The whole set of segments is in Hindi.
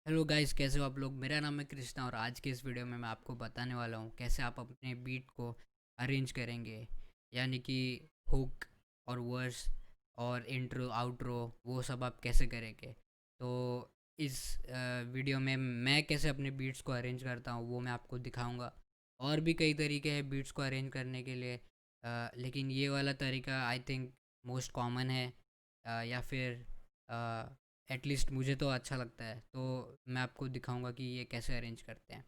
हेलो गाइस, कैसे हो आप लोग। मेरा नाम है कृष्णा और आज के इस वीडियो में मैं आपको बताने वाला हूँ कैसे आप अपने बीट को अरेंज करेंगे। यानी कि हुक और वर्स और इंट्रो आउट्रो वो सब आप कैसे करेंगे। तो इस वीडियो में मैं कैसे अपने बीट्स को अरेंज करता हूँ वो मैं आपको दिखाऊंगा। और भी कई तरीके हैं बीट्स को अरेंज करने के लिए, लेकिन ये वाला तरीका आई थिंक मोस्ट कॉमन है, या फिर एटलीस्ट मुझे तो अच्छा लगता है। तो मैं आपको दिखाऊंगा कि ये कैसे अरेंज करते हैं।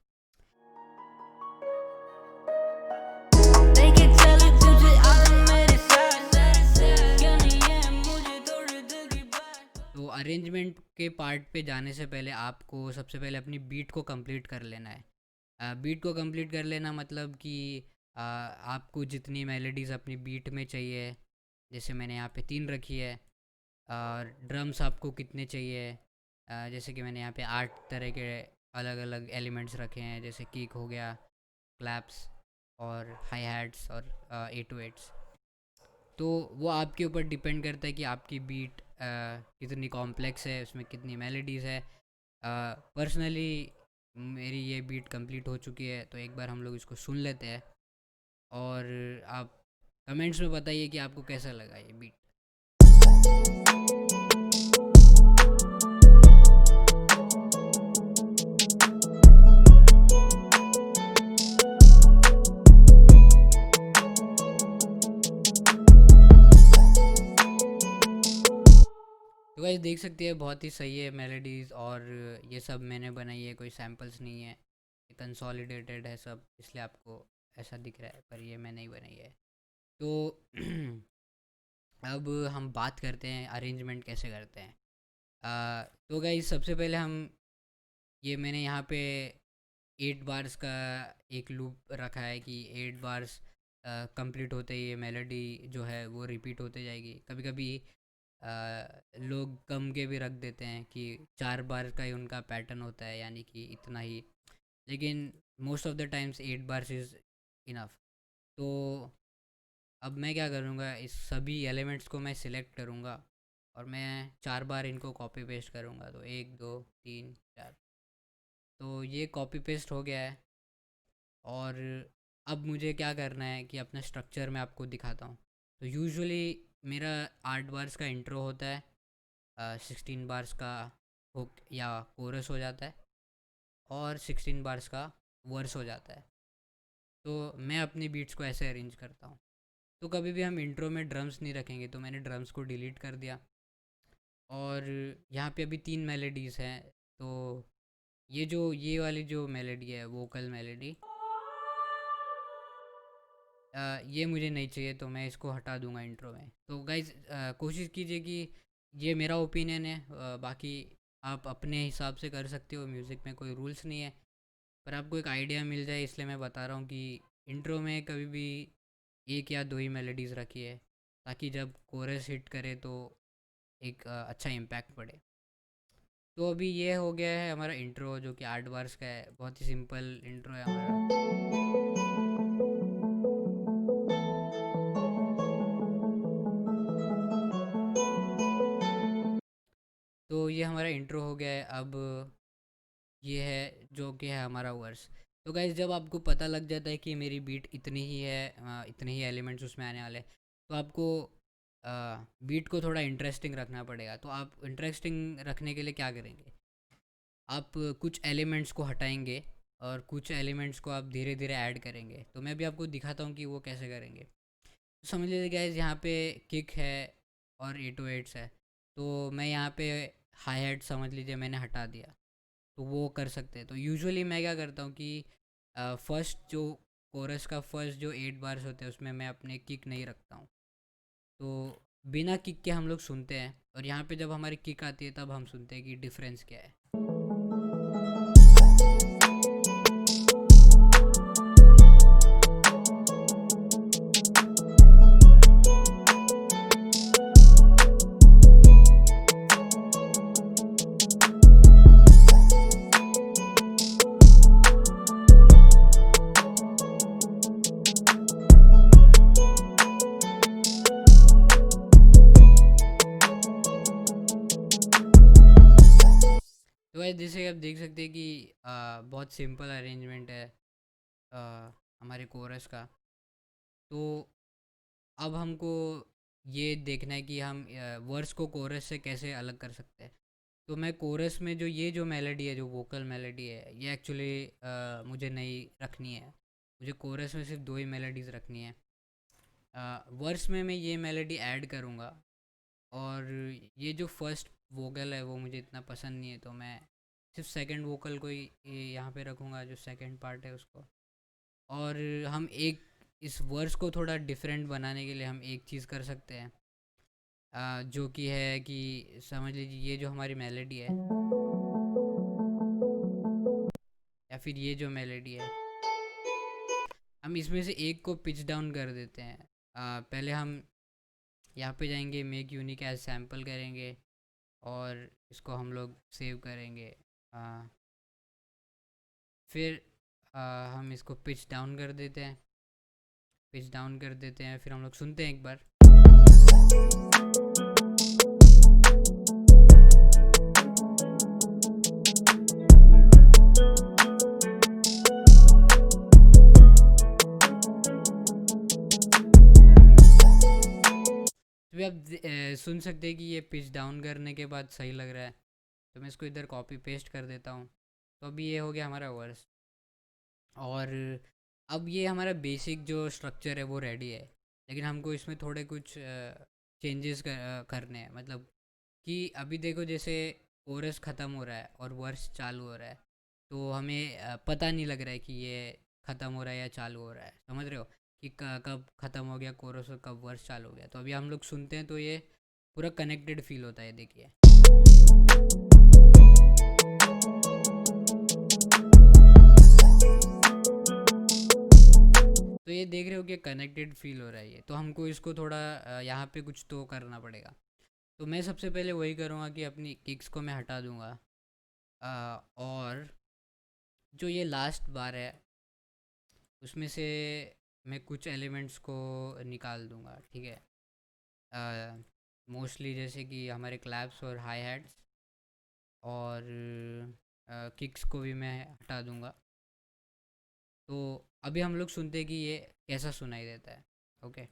लेके चले तुझे आज मेरे साथ क्यों नहीं है मुझे थोड़े दिल की बात। तो अरेंजमेंट के पार्ट पे जाने से पहले आपको सबसे पहले अपनी बीट को कंप्लीट कर लेना है। बीट को कंप्लीट कर लेना मतलब कि आपको जितनी मेलोडीज़ अपनी बीट में चाहिए, जैसे मैंने यहाँ पे 3 रखी है। और ड्रम्स आपको कितने चाहिए, जैसे कि मैंने यहाँ पे 8 तरह के अलग अलग एलिमेंट्स रखे हैं, जैसे किक हो गया, क्लैप्स और हाई हैट्स और 808s। तो वो आपके ऊपर डिपेंड करता है कि आपकी बीट कितनी कॉम्प्लेक्स है, उसमें कितनी मेलोडीज़ है। पर्सनली मेरी ये बीट कंप्लीट हो चुकी है, तो एक बार हम लोग इसको सुन लेते हैं। और आप कमेंट्स में बताइए कि आपको कैसा लगा ये बीट। तो गाइस देख सकते हैं बहुत ही सही है मेलोडीज़, और ये सब मैंने बनाई है, कोई सैम्पल्स नहीं है। ये कंसोलिडेटेड है सब, इसलिए आपको ऐसा दिख रहा है, पर ये मैंने ही बनाई है। तो अब हम बात करते हैं अरेंजमेंट कैसे करते हैं। तो गाइस सबसे पहले हम, ये मैंने यहाँ पे 8 बार्स का एक लूप रखा है कि 8 बार्स कंप्लीट होते ही ये मेलोडी जो है वो रिपीट होते जाएगी। कभी कभी लोग कम के भी रख देते हैं कि 4 बार का ही उनका पैटर्न होता है, यानी कि इतना ही। लेकिन most of the times 8 bars is enough. तो अब मैं क्या करूँगा, इस सभी एलिमेंट्स को मैं सिलेक्ट करूँगा और मैं 4 बार इनको कॉपी पेस्ट करूँगा। तो 1 2 3 4। तो ये कॉपी पेस्ट हो गया है। और अब मुझे क्या करना है कि अपना स्ट्रक्चर मैं आपको दिखाता हूँ। तो यूजुअली मेरा 8 बार्स का इंट्रो होता है, 16 बार्स का हुक या कोरस हो जाता है, और 16 बार्स का वर्स हो जाता है। तो मैं अपनी बीट्स को ऐसे अरेंज करता हूँ। तो कभी भी हम इंट्रो में ड्रम्स नहीं रखेंगे, तो मैंने ड्रम्स को डिलीट कर दिया। और यहाँ पे अभी 3 मेलोडीज़ हैं। तो ये वाली जो मेलोडी है, वोकल मेलोडी, ये मुझे नहीं चाहिए, तो मैं इसको हटा दूंगा इंट्रो में। तो गाइज कोशिश कीजिए कि, ये मेरा ओपिनियन है, बाकी आप अपने हिसाब से कर सकते हो, म्यूज़िक में कोई रूल्स नहीं है। पर आपको एक आइडिया मिल जाए इसलिए मैं बता रहा हूँ कि इंट्रो में कभी भी एक या दो ही मेलोडीज़ रखी है, ताकि जब कोरस हिट करे तो एक अच्छा इम्पैक्ट पड़े। तो अभी ये हो गया है हमारा इंट्रो, जो कि 8 बार्स का है। बहुत ही सिंपल इंट्रो है हमारा। तो ये हमारा इंट्रो हो गया है। अब ये है जो कि है हमारा वर्स। तो गाइज जब आपको पता लग जाता है कि मेरी बीट इतनी ही है, इतने ही एलिमेंट्स उसमें आने वाले हैं, तो आपको बीट को थोड़ा इंटरेस्टिंग रखना पड़ेगा। तो आप इंटरेस्टिंग रखने के लिए क्या करेंगे, आप कुछ एलिमेंट्स को हटाएंगे और कुछ एलिमेंट्स को आप धीरे धीरे ऐड करेंगे। तो मैं भी आपको दिखाता हूँ कि वो कैसे करेंगे। तो समझ लीजिए गाइज, यहाँ पे किक है और 808s है। तो मैं यहाँ पे हाई हेड समझ लीजिए मैंने हटा दिया, तो वो कर सकते हैं। तो यूजुअली मैं क्या करता हूँ कि फर्स्ट जो कोरस का फर्स्ट जो 8 बार्स होते हैं उसमें मैं अपने किक नहीं रखता हूँ। तो बिना किक के हम लोग सुनते हैं, और यहाँ पे जब हमारी किक आती है तब हम सुनते हैं कि डिफरेंस क्या है। तो गाइस जैसे आप देख सकते हैं कि बहुत सिंपल अरेंजमेंट है हमारे कोरस का। तो अब हमको ये देखना है कि हम वर्स को कोरस से कैसे अलग कर सकते हैं। तो मैं कोरस में जो ये जो मेलोडी है, जो वोकल मेलोडी है, ये एक्चुअली मुझे नहीं रखनी है। मुझे कोरस में सिर्फ दो ही मेलोडीज़ रखनी है। वर्स में मैं ये मेलोडी ऐड करूँगा, और ये जो फर्स्ट वोकल है वो मुझे इतना पसंद नहीं है, तो मैं सिर्फ सेकंड वोकल को ही यहाँ पे रखूँगा, जो सेकंड पार्ट है उसको। और हम एक इस वर्स को थोड़ा डिफरेंट बनाने के लिए हम एक चीज़ कर सकते हैं, जो कि है कि समझ लीजिए ये जो हमारी मेलोडी है, या फिर ये जो मेलोडी है, हम इसमें से एक को पिच डाउन कर देते हैं। पहले हम यहाँ पे जाएंगे, मेक यूनिक एज सैम्पल करेंगे, और इसको हम लोग सेव करेंगे। फिर हम इसको पिच डाउन कर देते हैं, फिर हम लोग सुनते हैं एक बार। तो भी आप सुन सकते हैं कि ये पिच डाउन करने के बाद सही लग रहा है। तो मैं इसको इधर कॉपी पेस्ट कर देता हूँ। तो अभी ये हो गया हमारा वर्स। और अब ये हमारा बेसिक जो स्ट्रक्चर है वो रेडी है, लेकिन हमको इसमें थोड़े कुछ चेंजेस करने हैं। मतलब कि अभी देखो, जैसे कोरस ख़त्म हो रहा है और वर्स चालू हो रहा है, तो हमें पता नहीं लग रहा है कि ये ख़त्म हो रहा है या चालू हो रहा है। समझ रहे हो कि कब ख़त्म हो गया कोरस और कब वर्स चालू हो गया। तो अभी हम लोग सुनते हैं तो ये पूरा कनेक्टेड फील होता है, देखिए। तो ये देख रहे हो कि कनेक्टेड फील हो रहा है ये। तो हमको इसको थोड़ा यहाँ पे कुछ तो करना पड़ेगा। तो मैं सबसे पहले वही करूँगा कि अपनी किक्स को मैं हटा दूँगा, और जो ये लास्ट बार है उसमें से मैं कुछ एलिमेंट्स को निकाल दूँगा, ठीक है। मोस्टली जैसे कि हमारे क्लैप्स और हाई हैट्स, और किक्स को भी मैं हटा दूँगा। तो अभी हम लोग सुनते हैं कि ये कैसा सुनाई देता है। ओके।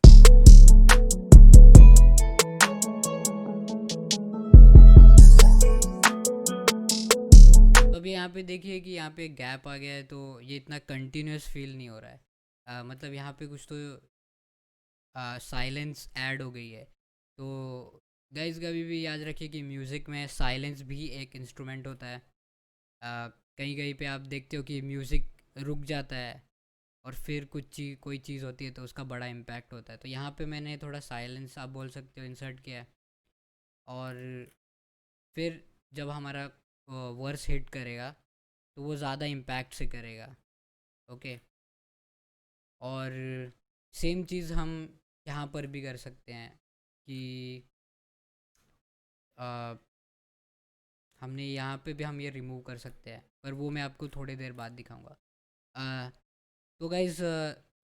तो अभी यहाँ पे देखिए कि यहाँ पे गैप आ गया है, तो ये इतना कंटिन्यूस फील नहीं हो रहा है। मतलब यहाँ पे कुछ तो साइलेंस ऐड हो गई है। तो गाइस कभी भी याद रखिए कि म्यूज़िक में साइलेंस भी एक इंस्ट्रूमेंट होता है। कहीं कहीं पे आप देखते हो कि म्यूज़िक रुक जाता है, और फिर कोई चीज़ होती है तो उसका बड़ा इम्पैक्ट होता है। तो यहाँ पे मैंने थोड़ा साइलेंस, आप बोल सकते हो, इंसर्ट किया है। और फिर जब हमारा वर्स हिट करेगा तो वो ज़्यादा इम्पैक्ट से करेगा। ओके। और सेम चीज़ हम यहाँ पर भी कर सकते हैं कि आ, हमने यहाँ पे भी हम ये रिमूव कर सकते हैं, पर वो मैं आपको थोड़ी देर बाद दिखाऊंगा। तो गाइज़,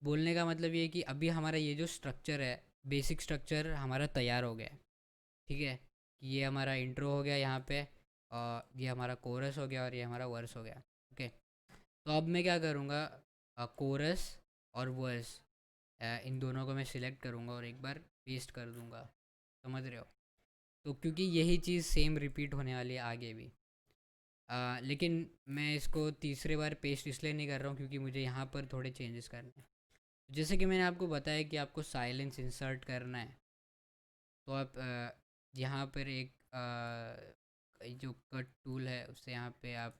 बोलने का मतलब ये है कि अभी हमारा ये जो स्ट्रक्चर है, बेसिक स्ट्रक्चर हमारा तैयार हो गया है। ठीक है, कि ये हमारा इंट्रो हो गया यहाँ पे, और ये हमारा कोरस हो गया, और ये हमारा वर्स हो गया। ओके। तो अब मैं क्या करूँगा, कोरस और वर्स, इन दोनों को मैं सिलेक्ट करूँगा और एक बार पेस्ट कर दूँगा। समझ रहे हो? तो क्योंकि यही चीज़ सेम रिपीट होने वाली है आगे भी। लेकिन मैं इसको तीसरे बार पेस्ट इसलिए नहीं कर रहा हूँ क्योंकि मुझे यहाँ पर थोड़े चेंजेस करने हैं। जैसे कि मैंने आपको बताया कि आपको साइलेंस इंसर्ट करना है, तो आप यहाँ पर एक जो कट टूल है उससे यहाँ पे आप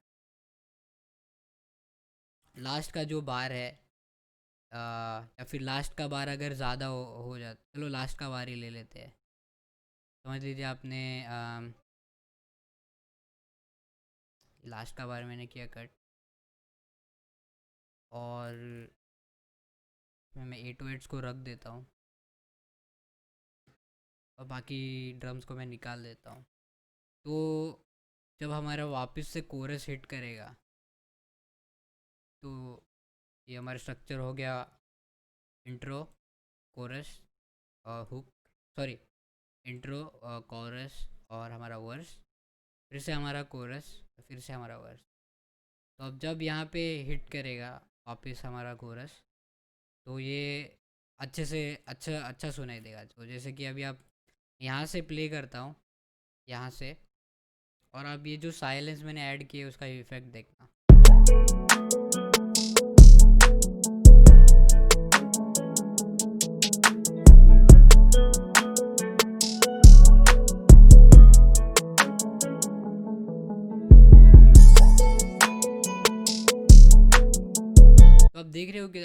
लास्ट का जो बार है, या फिर लास्ट का बार अगर ज़्यादा हो जाता, चलो लास्ट का बार ही ले लेते हैं। समझ लीजिए आपने लास्ट का बार मैंने किया कट, और मैं 808s को रख देता हूँ, और बाकी ड्रम्स को मैं निकाल देता हूँ। तो जब हमारा वापस से कोरस हिट करेगा, तो ये हमारा स्ट्रक्चर हो गया, इंट्रो, कोरस और हुक, सॉरी, इंट्रो, कोरस और हमारा वर्स, फिर से हमारा कोरस, तो फिर से हमारा वर्स। तो अब जब यहाँ पे हिट करेगा वापस हमारा कोरस, तो ये अच्छे से अच्छा अच्छा सुनाई देगा। तो जैसे कि अभी आप यहाँ से प्ले करता हूँ, यहाँ से, और अब ये जो साइलेंस मैंने ऐड किया उसका इफेक्ट देखना। तो अब देख रहे हो कि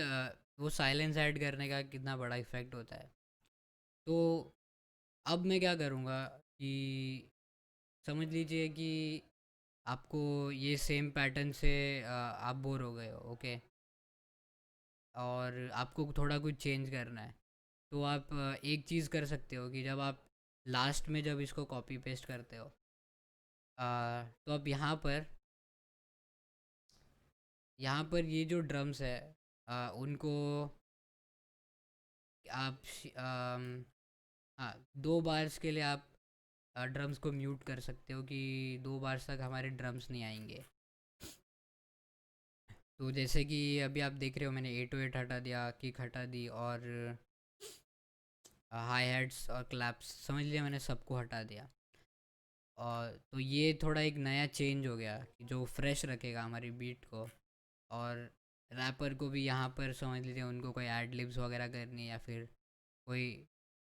वो साइलेंस ऐड करने का कितना बड़ा इफेक्ट होता है। तो अब मैं क्या करूँगा कि समझ लीजिए कि आपको ये सेम पैटर्न से आप बोर हो गए हो, ओके, और आपको थोड़ा कुछ चेंज करना है। तो आप एक चीज़ कर सकते हो कि जब आप लास्ट में जब इसको कॉपी पेस्ट करते हो, तो आप यहाँ पर ये जो ड्रम्स है, उनको आप हाँ, 2 बार्स के लिए आप ड्रम्स को म्यूट कर सकते हो कि 2 बार्स तक हमारे ड्रम्स नहीं आएंगे। तो जैसे कि अभी आप देख रहे हो, मैंने 808 हटा दिया, किक हटा दी, और हाई हेड्स और क्लैप्स, समझ लिया, मैंने सबको हटा दिया। और तो ये थोड़ा एक नया चेंज हो गया कि जो फ्रेश रखेगा हमारी बीट को। और रैपर को भी यहाँ पर समझ लीजिए उनको कोई एड लिब्स वगैरह करनी है, या फिर कोई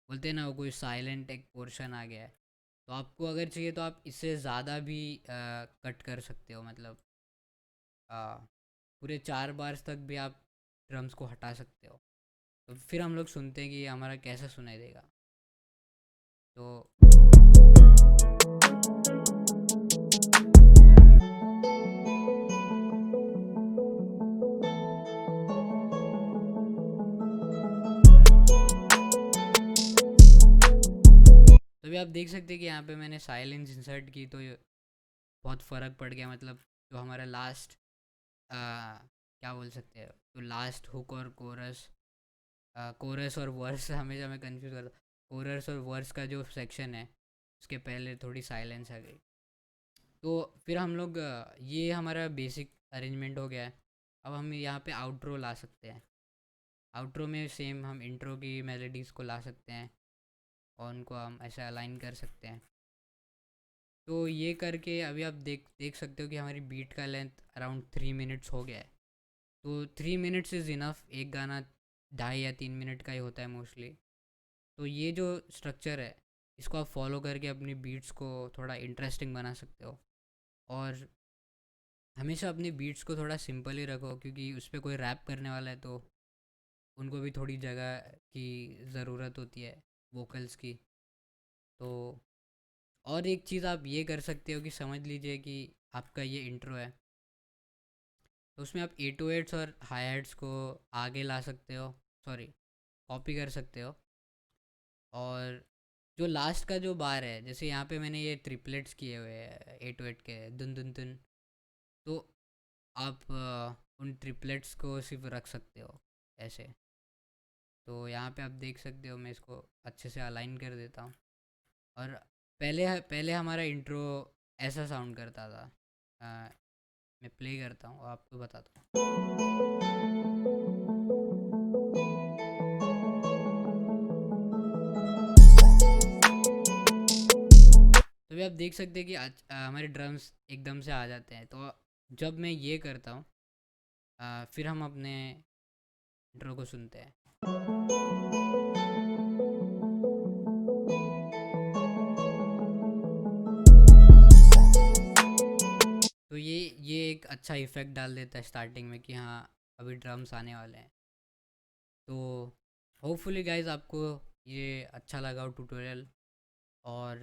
बोलते हैं ना, वो कोई साइलेंट एक पोर्शन आ गया है, तो आपको अगर चाहिए तो आप इससे ज़्यादा भी कट कर सकते हो। मतलब पूरे 4 बार्स तक भी आप ड्रम्स को हटा सकते हो। तो फिर हम लोग सुनते हैं कि हमारा कैसा सुनाई देगा। तो अभी आप देख सकते हैं कि यहाँ पे मैंने साइलेंस इंसर्ट की, तो ये बहुत फ़र्क पड़ गया। मतलब जो हमारा लास्ट क्या बोल सकते हैं, तो लास्ट हुक और कोरस, कोरस और वर्स हमेशा मैं कंफ्यूज करता, कोरस और वर्स का जो सेक्शन है उसके पहले थोड़ी साइलेंस आ गई। तो फिर हम लोग ये हमारा बेसिक अरेंजमेंट हो गया है। अब हम यहाँ पे आउट्रो ला सकते हैं। आउट्रो में सेम हम इंट्रो की मेलोडीज़ को ला सकते हैं और उनको हम ऐसे अलाइन कर सकते हैं। तो ये करके अभी आप देख देख सकते हो कि हमारी बीट का लेंथ अराउंड 3 मिनट्स हो गया है। तो 3 मिनट्स इज़ इनफ। एक गाना 2.5 या 3 मिनट का ही होता है मोस्टली। तो ये जो स्ट्रक्चर है, इसको आप फॉलो करके अपनी बीट्स को थोड़ा इंटरेस्टिंग बना सकते हो। और हमेशा अपनी बीट्स को थोड़ा सिंपल ही रखो, क्योंकि उस पर कोई रैप करने वाला है तो उनको भी थोड़ी जगह की ज़रूरत होती है, वोकल्स की। तो और एक चीज़ आप ये कर सकते हो कि समझ लीजिए कि आपका ये इंट्रो है, तो उसमें आप 808s और हाई हेड्स को आगे ला सकते हो, सॉरी, कॉपी कर सकते हो। और जो लास्ट का जो बार है, जैसे यहाँ पे मैंने ये ट्रिपलेट्स किए हुए हैं 808 के, दुन दुन दुन, तो आप उन ट्रिपलेट्स को सिर्फ रख सकते हो ऐसे। तो यहाँ पे आप देख सकते हो, मैं इसको अच्छे से अलाइन कर देता हूँ। और पहले पहले हमारा इंट्रो ऐसा साउंड करता था। मैं प्ले करता हूँ, आपको बताता हूँ। तो भी आप देख सकते हैं कि आज हमारे ड्रम्स एकदम से आ जाते हैं। तो जब मैं ये करता हूँ, फिर हम अपने इंट्रो को सुनते हैं। तो ये एक अच्छा इफेक्ट डाल देता है स्टार्टिंग में कि हाँ, अभी ड्रम्स आने वाले हैं। तो होपफुली गाइज आपको ये अच्छा लगा हो ट्यूटोरियल। और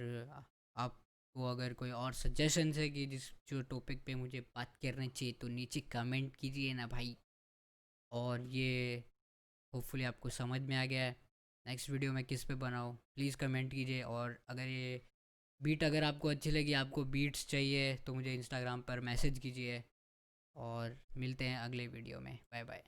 आपको अगर कोई और सजेशंस है कि जिस जो टॉपिक पे मुझे बात करनी चाहिए, तो नीचे कमेंट कीजिए ना भाई। और ये होपफुली आपको समझ में आ गया है। नेक्स्ट वीडियो में किस पे बनाऊँ, प्लीज़ कमेंट कीजिए। और अगर ये बीट अगर आपको अच्छी लगी, आपको बीट्स चाहिए, तो मुझे इंस्टाग्राम पर मैसेज कीजिए। और मिलते हैं अगले वीडियो में। Bye bye.